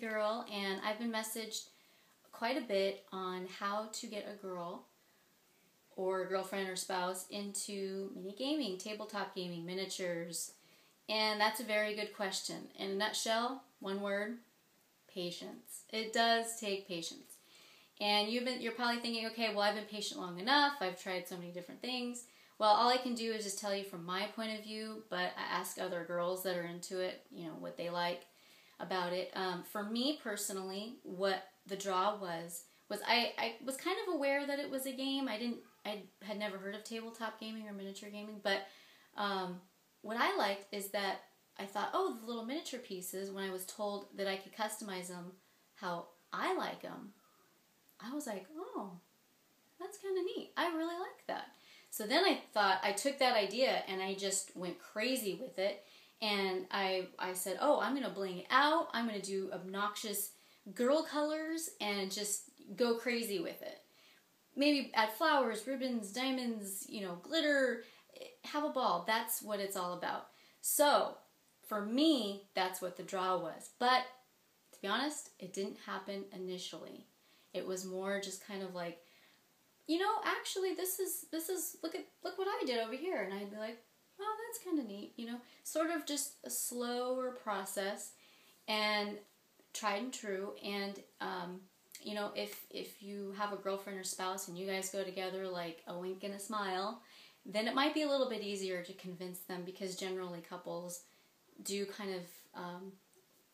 miniGIRL, and I've been messaged quite a bit on how to get a girl or girlfriend or spouse into mini gaming, tabletop gaming, miniatures. And that's a very good question. In a nutshell, one word, patience. It does take patience. And you're probably thinking, okay, well, I've been patient long enough. I've tried so many different things. Well, all I can do is just tell you from my point of view, but I ask other girls that are into it, what they like about it. For me personally, what the draw was I was kind of aware that it was a game. I had never heard of tabletop gaming or miniature gaming, but what I liked is that I thought, oh, the little miniature pieces, when I was told that I could customize them how I like them, I was like, oh, that's kind of neat. I really like that. So then I thought, I took that idea and I just went crazy with it. And I said, oh, I'm going to bling it out. I'm going to do obnoxious girl colors and just go crazy with it. Maybe add flowers, ribbons, diamonds, glitter, have a ball. That's what it's all about. So for me, that's what the draw was. But to be honest, it didn't happen initially. It was more just kind of like, actually this is look what I did over here, and I'd be like, oh, that's kind of neat, sort of just a slower process and tried and true. And if you have a girlfriend or spouse and you guys go together like a wink and a smile, then it might be a little bit easier to convince them, because generally couples do kind of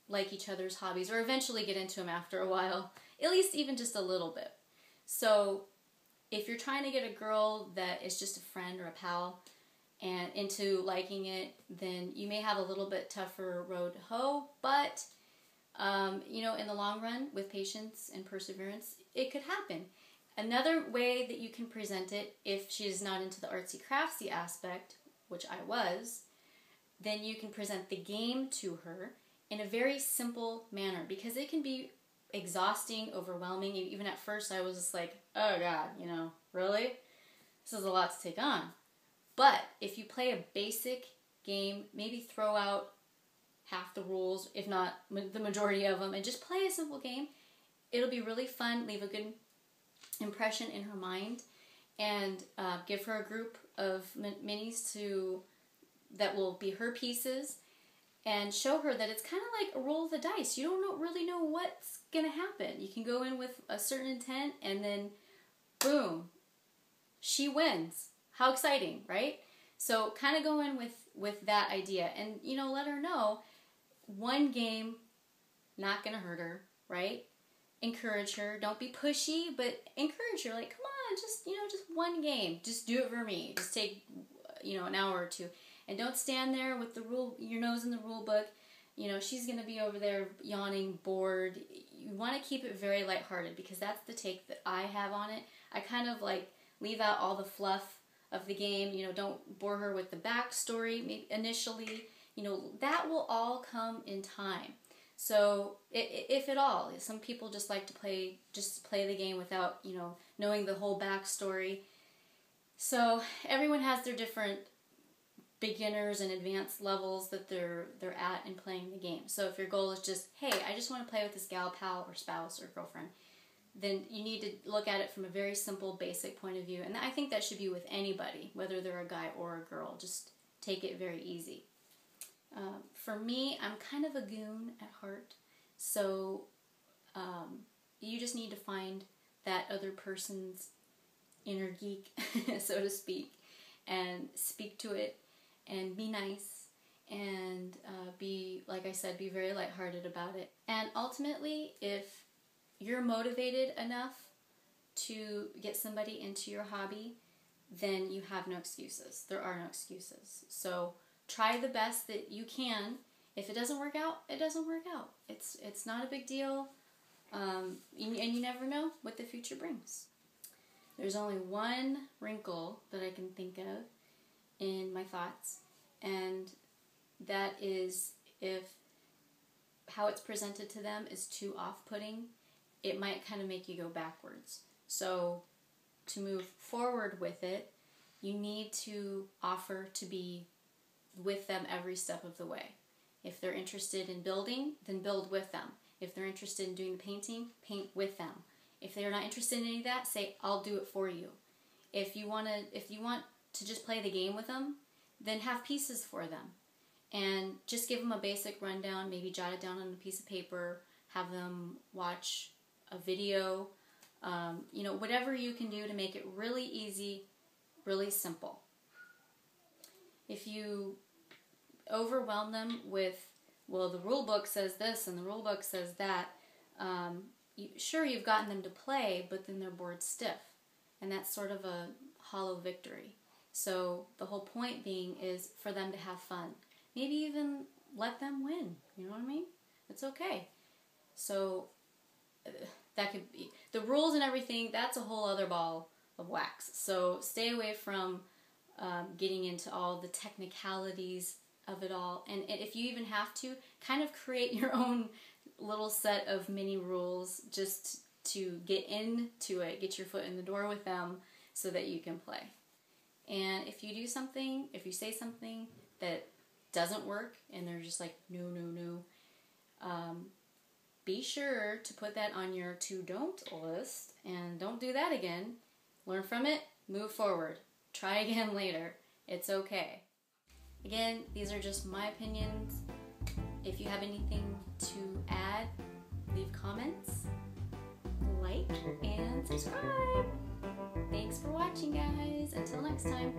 like each other's hobbies, or eventually get into them after a while, at least even just a little bit. So if you're trying to get a girl that is just a friend or a pal and into liking it, then you may have a little bit tougher road to hoe, but in the long run, with patience and perseverance, it could happen. Another way that you can present it, if she is not into the artsy craftsy aspect, which I was, then you can present the game to her in a very simple manner, because it can be exhausting, overwhelming. Even at first I was just like, oh God, really? This is a lot to take on. But if you play a basic game, maybe throw out half the rules, if not the majority of them, and just play a simple game, it'll be really fun, leave a good impression in her mind, and give her a group of minis that will be her pieces, and show her that it's kind of like a roll of the dice. You don't really know what's going to happen. You can go in with a certain intent, and then boom, she wins. How exciting, right? So kind of go in with that idea, and let her know one game, not going to hurt her, right? Encourage her. Don't be pushy, but encourage her. Like, come on, just one game. Just do it for me. Just take, an hour or two. And don't stand there with your nose in the rule book. She's going to be over there yawning, bored. You want to keep it very lighthearted, because that's the take that I have on it. I kind of leave out all the fluff of the game. Don't bore her with the backstory maybe initially. That will all come in time. So if at all, some people just like to play the game without, knowing the whole backstory. So everyone has their different beginners and advanced levels that they're at in playing the game. So if your goal is just, hey, I just want to play with this gal pal or spouse or girlfriend, then you need to look at it from a very simple, basic point of view. And I think that should be with anybody, whether they're a guy or a girl. Just take it very easy. For me, I'm kind of a goon at heart. So you just need to find that other person's inner geek, so to speak, and speak to it, and be nice, and like I said, be very lighthearted about it. And ultimately, if you're motivated enough to get somebody into your hobby, then you have no excuses. There are no excuses. So try the best that you can. If it doesn't work out, it doesn't work out. It's not a big deal, and you never know what the future brings. There's only one wrinkle that I can think of in my thoughts, and that is if how it's presented to them is too off-putting, it might kind of make you go backwards. So to move forward with it, you need to offer to be with them every step of the way. If they're interested in building, then build with them. If they're interested in doing the painting, paint with them. If they're not interested in any of that, say, I'll do it for you. If you want to just play the game with them, then have pieces for them. And just give them a basic rundown, maybe jot it down on a piece of paper, have them watch a video, you know, whatever you can do to make it really easy, really simple. If you overwhelm them with, well, the rule book says this and the rule book says that, sure, you've gotten them to play, but then they're bored stiff. And that's sort of a hollow victory. So the whole point being is for them to have fun. Maybe even let them win. You know what I mean? It's okay. So that could be the rules and everything. That's a whole other ball of wax. So stay away from getting into all the technicalities of it all. And if you even have to, kind of create your own little set of mini rules just to get into it, get your foot in the door with them so that you can play. And if you do something, if you say something that doesn't work and they're just like, no, no, no, be sure to put that on your to-don't list and don't do that again. Learn from it, move forward. Try again later. It's okay. Again, these are just my opinions. If you have anything to add, leave comments, like, and subscribe. Thanks for watching, guys. Until next time.